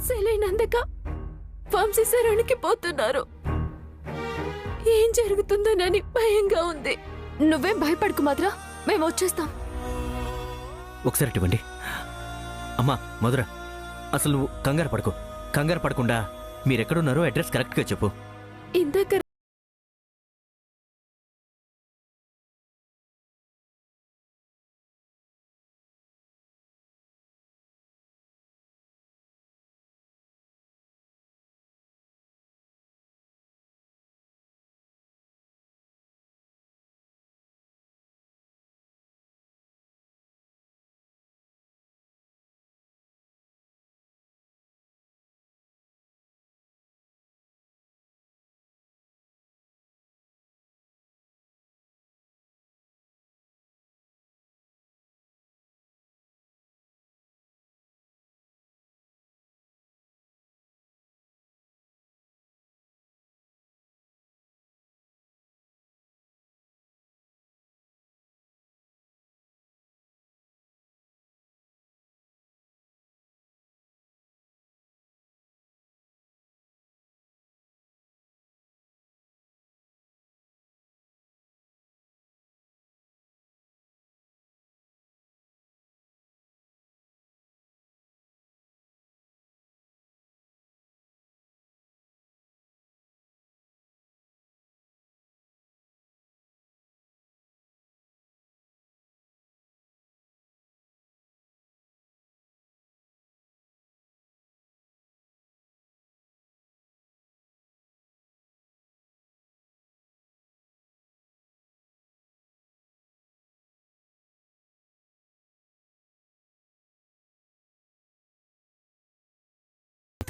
Saline అందక Vamsi sir వణికిపోతున్నారు. ఏం జరుగుతుందోనని భయంగా ఉంది. నువ్వేం భయపడకు మాత్రం, మేము వచ్చేస్తాం. ఒకసారి ఇవ్వండి. అమ్మా మధుర, అసలు నువ్వు కంగారు పడకుండా మీరెక్కడున్నారో అడ్రస్ కరెక్ట్గా చెప్పు. ఇందాక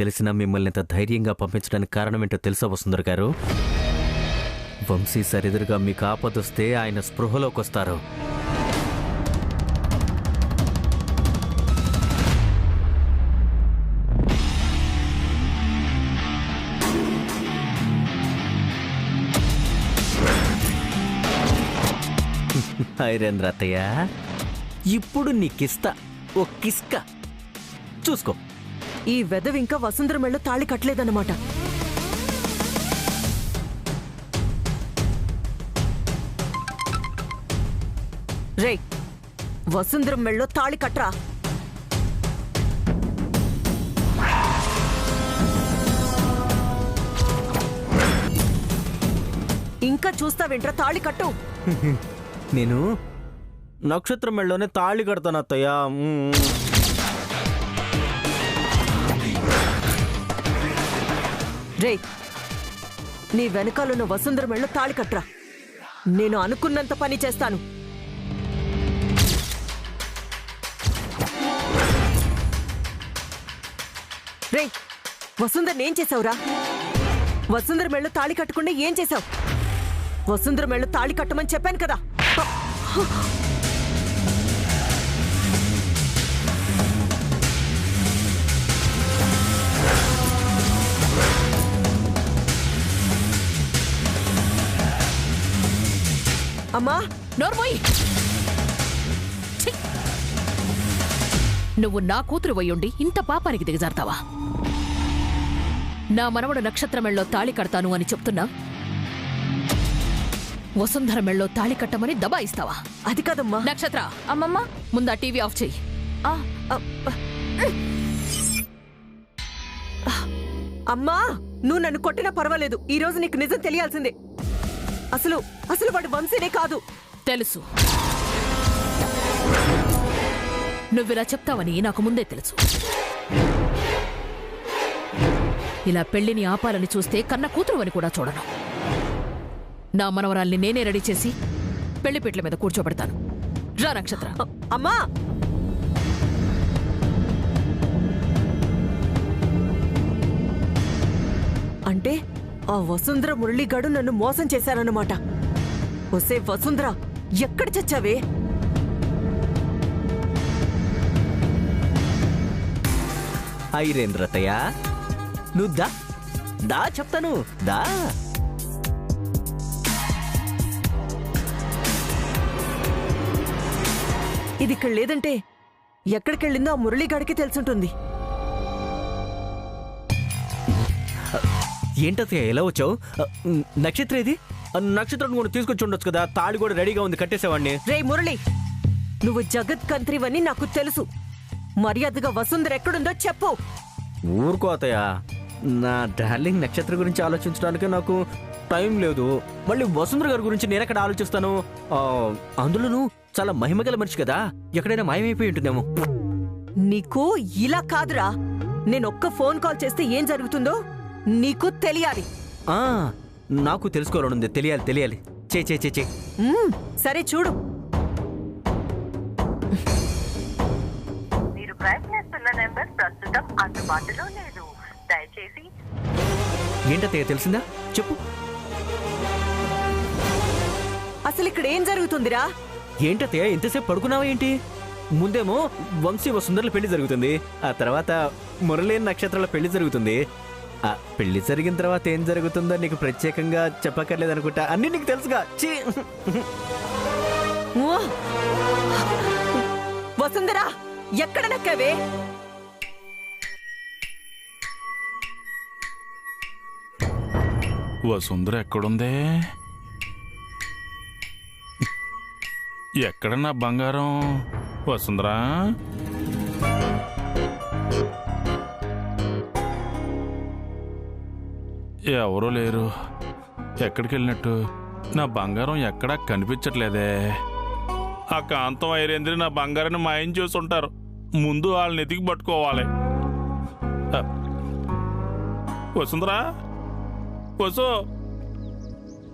తెలిసినా మిమ్మల్ని ఇంత ధైర్యంగా పంపించడానికి కారణమేంటో తెలుసా వసుంధర గారు? వంశీ సరిదురుగా మీకు ఆపదొస్తే ఆయన స్పృహలోకి వస్తారు. ఐరేంద్ర అత్తయ్య, ఇప్పుడు నీకిస్తా ఓ కిస్క, చూసుకో. ఈ వెదవి ఇంకా వసుంధర మెళ్ళో తాళి కట్టలేదన్నమాట. రే, వసుంధర మెళ్ళో తాళి కట్రా. ఇంకా చూస్తావేంట్రా? తాళి కట్టు. నేను నక్షత్రం మెళ్ళలోనే తాళి కడతాను అత్తయ్య. రే, నీ వెనకాలన్న వసుంధర మెళ్ళో తాళి కట్రా. నేను అనుకున్నంత పని చేస్తాను. రే, వసుంధర ఏం చేసావురా? వసుంధర మెళ్ళో తాళి కట్టకుండా ఏం చేసావు? వసుంధర మెళ్ళో తాళి కట్టమని చెప్పాను కదా. అమ్మా, నోర్మోయ్! నువ్వు నా కూతురు వయ్యుండి ఇంత పాపానికి దిగజారుతావా? నా మనవడు నక్షత్ర మెళ్ళో తాళి కడతాను అని చెప్తున్నా వసుంధర మెళ్ళో తాళి కట్టమని దబాయిస్తావా? అది కాదమ్మా. నక్షత్ర, అమ్మమ్మ ముందా టీవీ ఆఫ్ చెయ్యి. అమ్మా, నువ్వు నన్ను కొట్టినా పర్వాలేదు. ఈ రోజు నీకు నిజం తెలియాల్సిందే. అసలు వాడు వంశీనే కాదు. తెలుసు. నువ్విలా చెప్తావని నాకు ముందే తెలుసు. ఇలా పెళ్లిని ఆపాలని చూస్తే కన్న కూతురు అని కూడా చూడను. నా మనవరాల్ని నేనే రెడీ చేసి పెళ్లిపీట్ల మీద కూర్చోబెడతాను. రా నక్షత్ర. అమ్మా, అంటే ఆ వసుంధర మురళీగాడు నన్ను మోసం చేశారన్నమాట. ఒసే వసుంధర, ఎక్కడ చచ్చావే? ఐరేంద్రతయ్య, నువ్వు దా చెప్తాను, దా. ఇది ఇక్కడ లేదంటే ఎక్కడికెళ్ళిందో ఆ మురళీగాడికి తెలుసుంటుంది. ఏంటత్తయ్య ఎలా వచ్చావు? నక్షత్ర ఇది? నక్షత్రం కూడా తీసుకొచ్చి ఉండొచ్చు కదా, తాళి కూడా రెడీగా ఉంది, కట్టేసేవాడిని. రే మురళి, నువ్వు జగత్ కంత్రివని నాకు తెలుసు. మర్యాదగా వసుంధర ఎక్కడుందో చెప్పు. ఊరుకో అత్తయ్య, నా డార్లింగ్ నక్షత్ర గురించి ఆలోచించడానికి నాకు టైం లేదు. మళ్ళీ వసుంధర గారి గురించి నేను ఎక్కడ ఆలోచిస్తాను? అందులోనూ చాలా మహిమగల మనిషి కదా, ఎక్కడైనా మాయమైపోయి ఉంటుందేమో. నీకు ఇలా కాదురా, నేను ఒక్క ఫోన్ కాల్ చేస్తే ఏం జరుగుతుందో నీకు తెలియాలి. నాకు తెలుసుకోవాలనుంది, తెలియాలి. చే సరే చూడు. మీరు ప్రయత్నిస్తున్న నెంబర్ ప్రస్తుతం అందుబాటులో లేదు, దయచేసి. ఏంటత్తయ్య తెలిసిందా? చెప్పు. అసలు ఇక్కడ ఏం జరుగుతుందిరా? ఏంటత్తయ్య ఇంతసేపు పడుకున్నావా ఏంటి? ముందేమో వంశీ వసుంధరల పెళ్లి జరుగుతుంది, ఆ తర్వాత మురళీన్ నక్షత్రాల పెళ్లి జరుగుతుంది. ఆ పెళ్లి జరిగిన తర్వాత ఏం జరుగుతుందో నీకు ప్రత్యేకంగా చెప్పక్కర్లేదనుకుంటా, అన్నీ నీకు తెలుసుగా. ఓ! వసుంధరా, ఎక్కడ నక్కవే? వసుంధర ఎక్కడుందే? ఎక్కడ నా బంగారం? వసుంధరా, ఎవరూ లేరు. ఎక్కడికి వెళ్ళినట్టు? నా బంగారం ఎక్కడా కనిపించట్లేదే. ఆ కాంతం ఐరేంద్రి నా బంగారాన్ని మాయం చూసుంటారు. ముందు వాళ్ళని ఎతికి పట్టుకోవాలి. వసుంధరా, వసు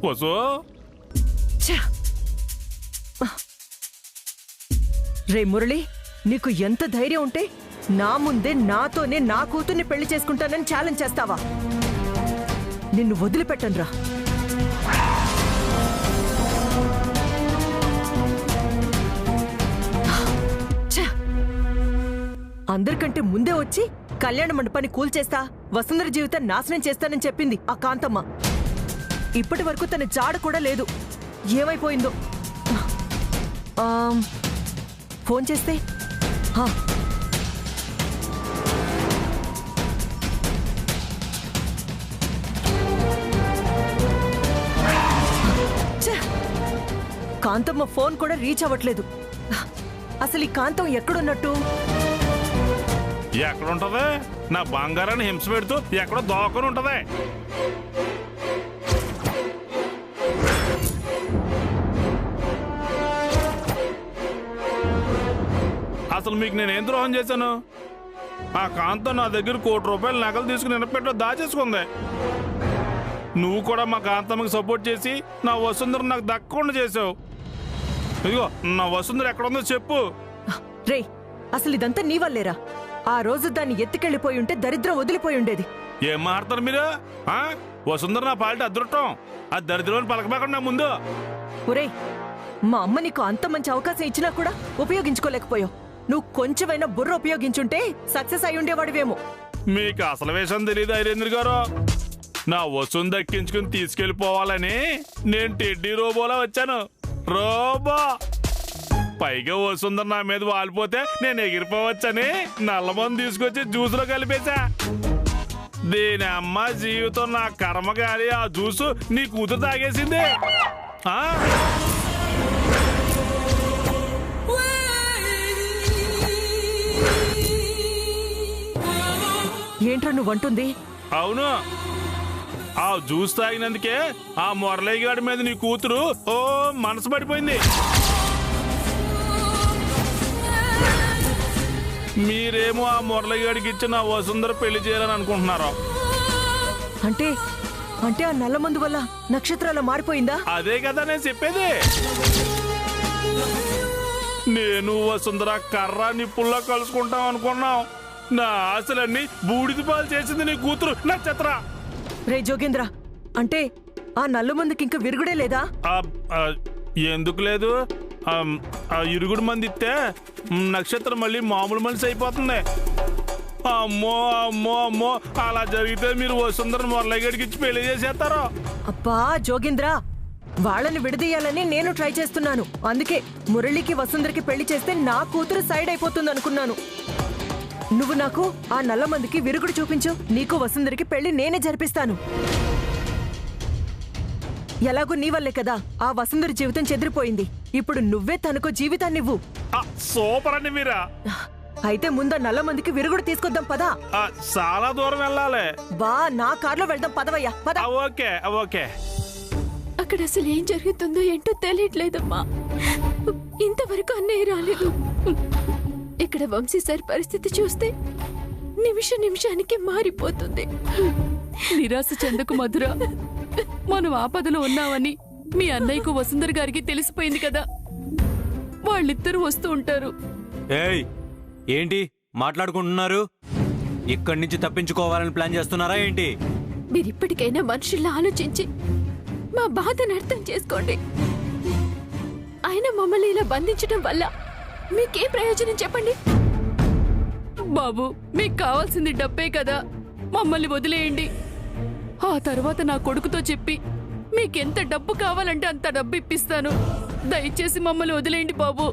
వసు. రే మురళి, నీకు ఎంత ధైర్యం ఉంటే నా ముందే నాతోనే నా కూతుర్ని పెళ్లి చేసుకుంటానని ఛాలెంజ్ చేస్తావా? నిన్ను వదిలిపెట్టనురా. అందరికంటే ముందే వచ్చి కళ్యాణ మండపాన్ని కూల్చేస్తా, వసుంధర జీవితాన్ని నాశనం చేస్తానని చెప్పింది ఆ కాంతమ్మ. ఇప్పటి వరకు తన జాడ కూడా లేదు. ఏమైపోయిందో? ఫోన్ చేస్తే కాంతమ్మ ఫోన్ కూడా రీచ్ అవ్వట్లేదు. అసలు ఈ కాంతం ఎక్కడున్నట్టు? ఎక్కడుంటది? నా బంగారాన్ని హింస పెడుతూ ఎక్కడో దోకని ఉంటది. అసలు మీకు నేనేం ద్రోహం చేశాను? ఆ కాంతం నా దగ్గర ₹1 కోటి నగలు తీసుకుని నిలబెట్టో దాచేసుకుంది. నువ్వు కూడా మా కాంతమ్మకి సపోర్ట్ చేసి నా వసుంధర నాకు దక్కకుండా చేసావు. ఇదిగో నా వసుంధర ఎక్కడుందో చెప్పు. రే, అసలు ఇదంతా నీ వల్లేరా? ఆ రోజు దాన్ని ఎత్తుకెళ్ళిపోయి ఉంటే దరిద్రం వదిలిపోయి ఉండేది. ఏం మాట్లాడతారు మీరు? వసుంధర నా పాలిట అదృష్టం, ఆ దరిద్రం పలకబెట్టండి నా ముందు. ఒరేయ్, మా అమ్మ నీకు అంత మంచి అవకాశం ఇచ్చినా కూడా ఉపయోగించుకోలేకపోయావు. నువ్వు కొంచెమైనా బుర్ర ఉపయోగించుంటే సక్సెస్ అయి ఉండేవాడివేమో. మీకు అసలు విషయం తెలియదు ఐరేంద్ర గారు. నా వసుని దక్కించుకుని తీసుకెళ్లిపోవాలని నేను టెడ్డీ రోబోలా వచ్చాను. రోబో పైగా వసుంధర నా మీద వాలిపోతే నేను ఎగిరిపోవచ్చని నల్లమందు తీసుకొచ్చి జ్యూస్ లో కలిపేశా. దీని అమ్మ జీవితం నా కర్మ గారి ఆ జ్యూసు నీ కూతురు తాగేసింది. ఏంట్రా నువ్వంటుంది? అవును, ఆ జ్యూస్ తాగినందుకే ఆ మురళీగాడి మీద నీ కూతురు మనసు పడిపోయింది. మీరేమో ఆ మురళీగాడికి ఇచ్చి నా వసుంధర పెళ్లి చేయాలని అనుకుంటున్నారు. అంటే అంటే ఆ నల్ల మందు వల్ల నక్షత్రాలు మారిపోయిందా? అదే కదా నేను చెప్పేది. నేను వసుంధర కర్ర నిప్పుల్లో కలుసుకుంటాం అనుకున్నాం. నా ఆశలన్నీ బూడిద పాలు చేసింది నీ కూతురు నక్షత్ర. రే జోగేంద్ర, అంటే ఆ నల్ల మందుకి ఇంకా విరుగుడే లేదా? ఎందుకు లేదు? ఆ ఇరుగుడు మంది ఇస్తే నక్షత్రం మళ్ళీ మామూలు మనిషి అయిపోతుంది. అమ్మో అమ్మో అమ్మో, అలా జరిగితే మీరు వసుంధర మురళీగడికి ఇచ్చి పెళ్లి చేసేస్తారో? అబ్బా జోగేంద్ర, వాళ్ళని విడదీయాలని నేను ట్రై చేస్తున్నాను. అందుకే మురళికి వసుంధరకి పెళ్లి చేస్తే నా కూతురు సైడ్ అయిపోతుంది అనుకున్నాను. నువ్వు నాకు ఆ నల్ల మందికి విరుగుడు చూపించు, నీకు వసుంధరికి పెళ్లి నేనే జరిపిస్తాను. ఎలాగో నీ వల్లే కదా ఆ వసుంధరి జీవితం చెదిరిపోయింది. ఇప్పుడు నువ్వే తనకు జీవితాన్నివ్వు. సూపర్ అండి మీరా. అయితే ముందు నల్ల మందికి విరుగుడు తీసుకొద్దాం పదా. చాలా దూరం వెళ్ళాలి. బా నా కార్లో వెళ్దాం పదవయ్యా పద. Okay okay. అక్కడ అసలు ఏం జరుగుతుందో ఏంటో తెలియట్లేదమ్మా. ఇంతవరకు అన్నయ్య రాలేదు. ఇక్కడ వంశీ సార్ పరిస్థితి చూస్తే నిమిషానికి మారిపోతుంది. నిరాశ చెందకు మధుర. మనం ఆపదలో ఉన్నామని మీ అన్నయ్యకు వసుంధర గారికి తెలిసిపోయింది కదా. వాళ్ళిద్దరూ వస్తూ ఉంటారు. ఏయ్ ఏంటి మాట్లాడుకుంటున్నారు? ఇక్కడి నుంచి తప్పించుకోవాలని ప్లాన్ చేస్తున్నారా ఏంటి? మీరిప్పటికైనా మనుషుల్లా ఆలోచించి మా బాధను అర్థం చేసుకోండి. ఆయన మమ్మల్ని ఇలా బంధించడం వల్ల మీకే ప్రయోజనం చెప్పండి? బాబు, మీకు కావాల్సింది డబ్బే కదా. మమ్మల్ని వదిలేయండి. ఆ తర్వాత నా కొడుకుతో చెప్పి మీకెంత డబ్బు కావాలంటే అంత డబ్బు ఇప్పిస్తాను. దయచేసి మమ్మల్ని వదిలేయండి బాబు.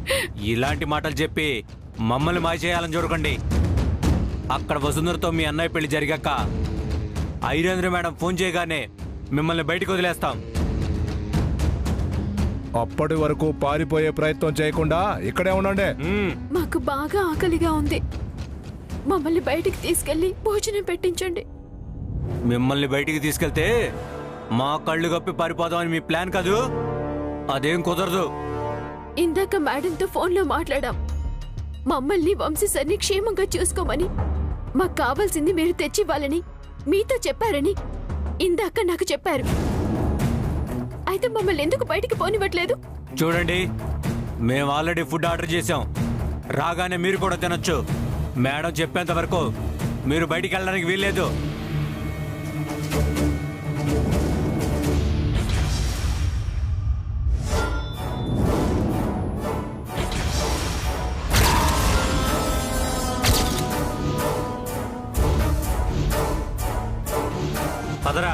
ఇలాంటి మాటలు చెప్పి మమ్మల్ని మాయ చేయాలని చూడకండి. అక్కడ వసుంధరతో మీ అన్నయ్య పెళ్లి జరిగాక ఐరేంద్ర మేడం ఫోన్ చేయగానే మిమ్మల్ని బయటికి వదిలేస్తాం. అప్పటి వరకు పారిపోయే ప్రయత్నం చేయకుండా ఇక్కడే ఉండండి. మాకు బాగా ఆకలిగా ఉంది. మమ్మల్ని బయటికి తీసుకెళ్లి భోజనం పెట్టించండి. మిమ్మల్ని బయటికి తీసుకెళ్తే మా కళ్ళు కప్పి పారిపోదామని మీ ప్లాన్ కాదు. అదేం కుదరదు. ఇందాక మేడంతో ఫోన్లో మాట్లాడాం. మమ్మల్ని వంశీ సార్ని క్షేమంగా చూసుకోమని, మాకు కావాల్సింది మీరు తెచ్చివ్వాలని మీతో చెప్పారని ఇందాక నాకు చెప్పారు. అయితే మమ్మల్ని ఎందుకు బయటికి పోనివ్వట్లేదు? చూడండి, మేము ఆల్రెడీ ఫుడ్ ఆర్డర్ చేసాం. రాగానే మీరు కూడా తినొచ్చు. మేడం చెప్పేంత వరకు మీరు బయటికి వెళ్ళడానికి వీల్లేదు. పదరా.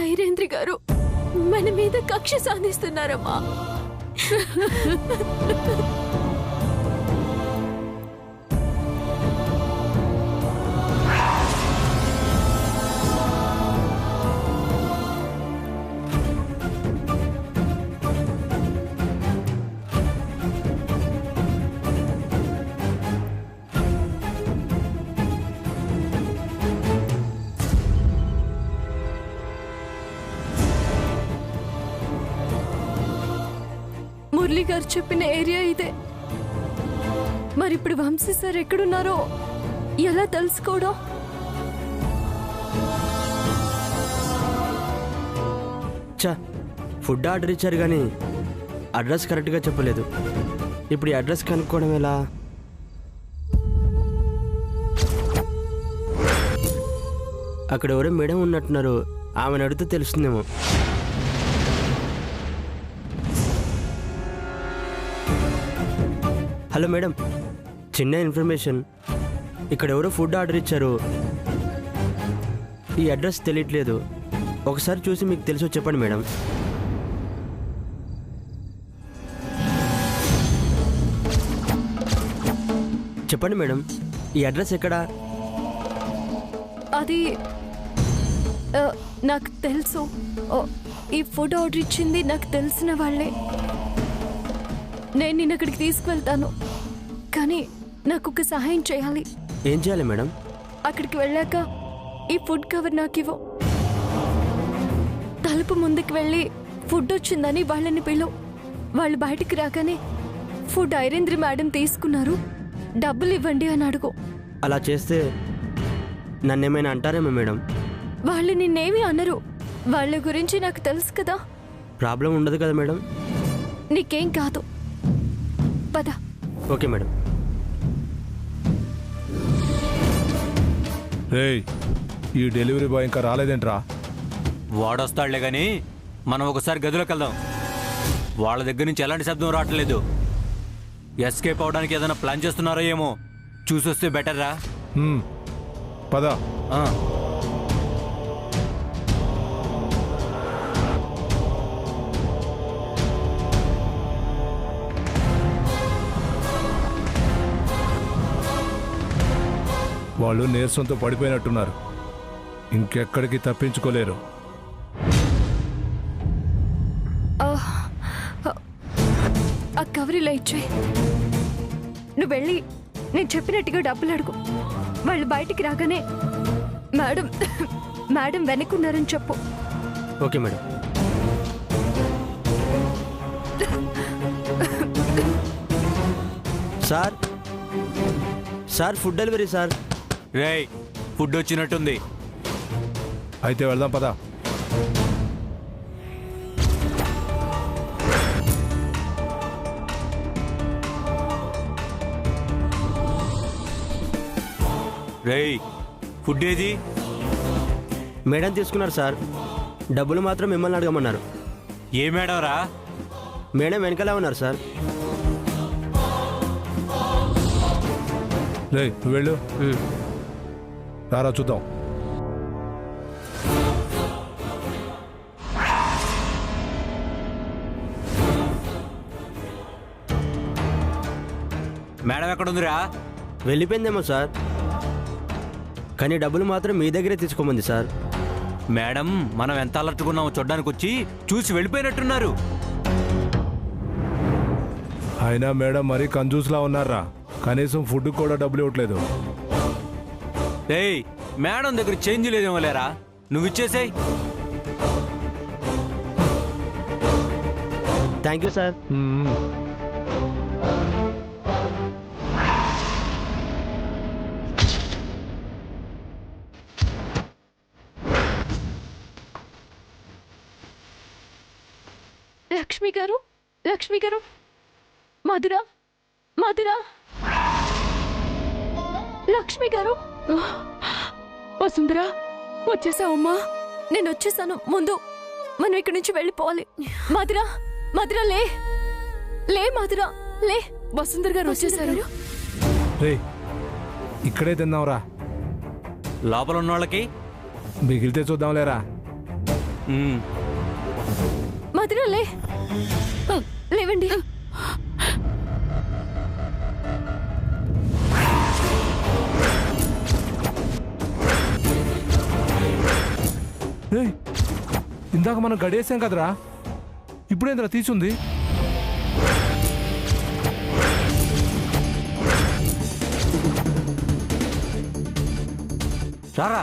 ఐరేంద్ర గారు మన మీద కక్ష సాధిస్తున్నారమ్మా. మురళి గారు చెప్పిన ఏరియా ఇదే. మరిప్పుడు వంశీ సార్ ఎక్కడున్నారో ఎలా తెలుసుకోవడం? ఫుడ్ ఆర్డర్ ఇచ్చారు కానీ అడ్రస్ కరెక్ట్గా చెప్పలేదు. ఇప్పుడు ఈ అడ్రస్ కనుక్కోవడం ఎలా? అక్కడ ఎవరో మేడం ఉన్నట్టున్నారు. ఆమెను అడిగితే తెలుస్తుందేమో. హలో మేడం, చిన్న ఇన్ఫర్మేషన్. ఇక్కడ ఎవరో ఫుడ్ ఆర్డర్ ఇచ్చారు. ఈ అడ్రస్ తెలియట్లేదు. ఒకసారి చూసి మీకు తెలుసో చెప్పండి మేడం. చెప్పండి మేడం, ఈ అడ్రస్ ఎక్కడా? అది నాకు తెలుసు. ఈ ఫుడ్ ఆర్డర్ ఇచ్చింది నాకు తెలిసిన వాళ్ళే. నేను నిన్న అక్కడికి తీసుకువెళ్తాను, కానీ నాకు ఒక సహాయం చేయాలి. ఏం చేయాలి మేడం? అక్కడికి వెళ్ళాక ఈ ఫుడ్ కవర్ నాకు ఇవ్వు. తలుపు ముందుకు వెళ్ళి ఫుడ్ వచ్చిందని వాళ్ళని పిలువు. వాళ్ళు బయటికి రాగానే ఫుడ్ ఐరేంద్ర మేడం తీసుకున్నారు, డబ్బులు ఇవ్వండి అని అడుగు. అలా చేస్తే నన్నేమైనా అంటారేమో మేడం? వాళ్ళు నిన్నేమీ అనరు. వాళ్ళ గురించి నాకు తెలుసు కదా. ప్రాబ్లం ఉండదు కదా మేడం? నీకేం కాదు, పద. Okay madam. ఈ డెలివరీ బాయ్ ఇంకా రాలేదేంట్రా? వాడొస్తాడులే గాని మనం ఒకసారి గదిలోకి వెళ్దాం. వాళ్ళ దగ్గర నుంచి ఎలాంటి శబ్దం రావట్లేదు. ఎస్కేప్ అవడానికి ఏదైనా ప్లాన్ చేస్తున్నారో ఏమో చూసొస్తే బెటర్ రా. పద. వాళ్ళు నీరసంతో పడిపోయినట్టున్నారు. ఇంకెక్కడికి తప్పించుకోలేరు. ఆ కవరిలో ఇచ్చేయి. నువ్వు వెళ్ళి నేను చెప్పినట్టుగా డబ్బులు అడుగు. వాళ్ళు బయటికి రాగానే మేడం మేడం వెనక్కున్నారని చెప్పు. Okay madam. Sir sir food delivery sir. రేయ్ ఫుడ్ వచ్చినట్టుంది. అయితే వెళ్దాం పదా. రేయ్ ఫుడ్ ఏది? మేడం తీసుకున్నారు సార్. డబ్బులు మాత్రం మిమ్మల్ని అడగమన్నారు. ఏ మేడం రా? మేడం వెనకాలే ఉన్నారు సార్. రే నువ్వు వెళ్ళు. రారా చూద్దాం. మేడం ఎక్కడుందిరా? వెళ్ళిపోయిందేమో సార్, కానీ డబ్బులు మాత్రం మీ దగ్గరే తీసుకోమంది సార్. మేడం మనం ఎంత అలర్టుకున్నామో చూడ్డానికి వచ్చి చూసి వెళ్ళిపోయినట్టున్నారు. అయినా మేడం మరీ కంజూస్లా ఉన్నారా, కనీసం ఫుడ్ కూడా డబ్బులు ఇవ్వట్లేదు. ఏయ్ మేడం దగ్గర చేంజ్ లేదేమో లేరా, నువ్వు ఇచ్చేసేయ్. Thank you sir. Lakshmi garu, Lakshmi గారు, మధుర, మధుర, లక్ష్మి గారు. వసుంధరా వచ్చేసావమ్మా? నేను వచ్చేసాను. ముందు మనం ఇక్కడి నుంచి వెళ్ళిపోవాలి. మధుర, మధుర లే, లే మధుర లే. వసుంధర గారు వచ్చేసారు. రే ఇక్కడే తిందాంరా, లోపల ఉన్న వాళ్ళకి మిగిలితే చూద్దాం లేరా. మధుర లే, లేవండి. ఇందాక మనం గడేసాం కదరా, ఇప్పుడేంద్రా తీసుంది. రారా.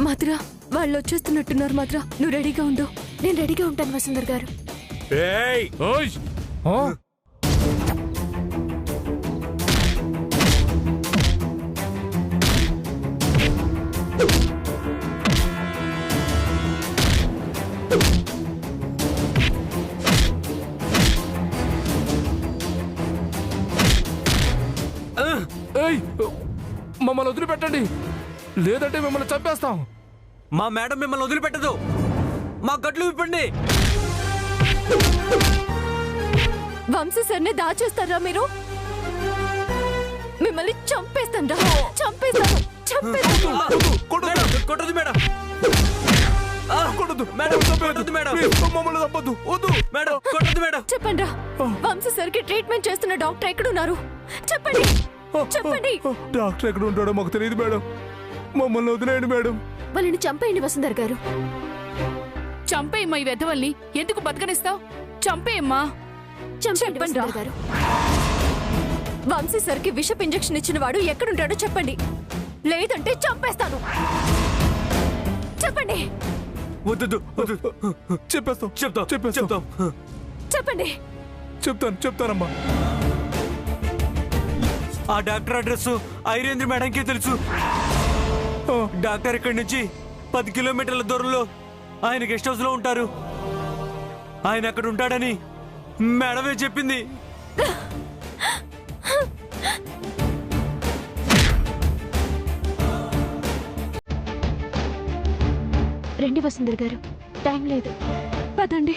మధుర వాళ్ళు వచ్చేస్తున్నట్టున్నారు. మధుర నువ్వు రెడీగా ఉండు. నేను రెడీగా ఉంటాను వసుంధర్ గారు. ఏయ్ ఓయ్ మమ్మల్ని వదిలిపెట్టండి, లేదంటే మిమ్మల్ని చంపేస్తాం. మా మేడం మిమ్మల్ని వదిలిపెట్టదు. మా గట్లు విప్పండి. వంశీ సార్ని దాచేస్తారా మీరు? మిమ్మల్ని చంపేస్తాను, చంపేస్తాను, చంపేస్తాను. కొట్టదు మేడం, కొట్టదు మేడం, కొట్టదు మేడం, మమ్మల్ని తప్పదు, వద్దు మేడం, కొట్టదు మేడం. చెప్పండి రా, వంశీ సార్కి ట్రీట్మెంట్ చేస్తున్న డాక్టర్ ఎక్కడున్నారు? చెప్పండి, చెప్పండి. డాక్టర్ ఎక్కడ ఉంటాడో మాకు తెలియదు మేడం, మమ్మల్ని వదిలేయండి మేడం. వాళ్ళని చంపేయండి వసుంధర్ గారు. చంపేయమ్మా ఈ వెధవల్ని. ఎందుకు బతకనిస్తావు? చంపేయమ్మా. చంపండి వసుంధర్ గారు. వంశీ సార్కి విషపు ఇంజెక్షన్ ఇచ్చిన వాడు ఎక్కడుంటాడో చెప్పండి, లేదంటే చంపేస్తాను. చెప్పండి. వద్దు వద్దు, చెప్పేస్తాం, చెప్తాం, చెప్పేస్తాం, చెప్పండి. చెప్తానమ్మా. ఆ డాక్టర్ అడ్రస్ ఐరేంద్ర మేడంకి తెలుసు. డాక్టర్ ఇక్కడి నుంచి 10 కిలోమీటర్ల దూరంలో ఆయన గెస్ట్ హౌస్ లో ఉంటారు. ఆయన అక్కడ ఉంటాడని మేడమే చెప్పింది. రండి వసుంధర్ గారు, టైం లేదు, పదండి.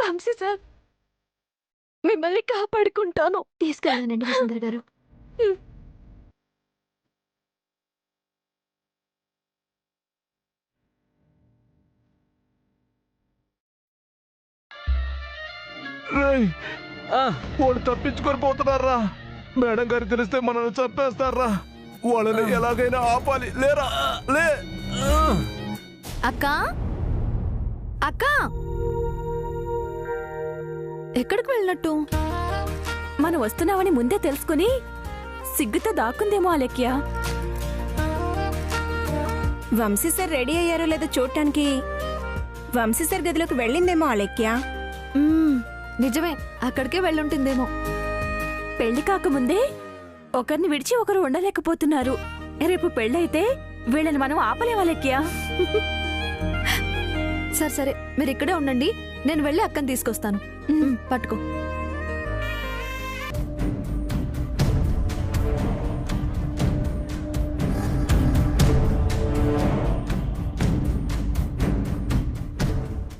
వంశీ సార్ మిమ్మల్ని కాపాడుకుంటాను. తీసుకెళ్ళానండి వసుంధర్ గారు. రేయ్, వాళ్ళు తప్పించుకొని పోతున్నారా? మేడం గారికి తెలిస్తే మనల్ని చంపేస్తారా? వాళ్ళని ఎలాగైనా ఆపాలి. లేరా లే. అక్క అక్క ఎక్కడికి వెళ్ళినట్టు? మనం వస్తున్నామని ముందే తెలుసుకుని సిగ్గుతో దాక్కుందేమో అలెక్య. వంశీ సార్ రెడీ అయ్యారో లేదో చూడటానికి వంశీ సార్ గదిలోకి వెళ్ళిందేమో అలెక్య. నిజమే, అక్కడికే వెళ్ళుంటుందేమో. పెళ్లి కాకముందే ఒకరిని విడిచి ఒకరు ఉండలేకపోతున్నారు. రేపు పెళ్ళైతే వీళ్ళని మనం ఆపలేవాలెక్యా. సరే సరే, మీరు ఇక్కడే ఉండండి, నేను వెళ్ళి అక్కని తీసుకొస్తాను. పట్టుకో.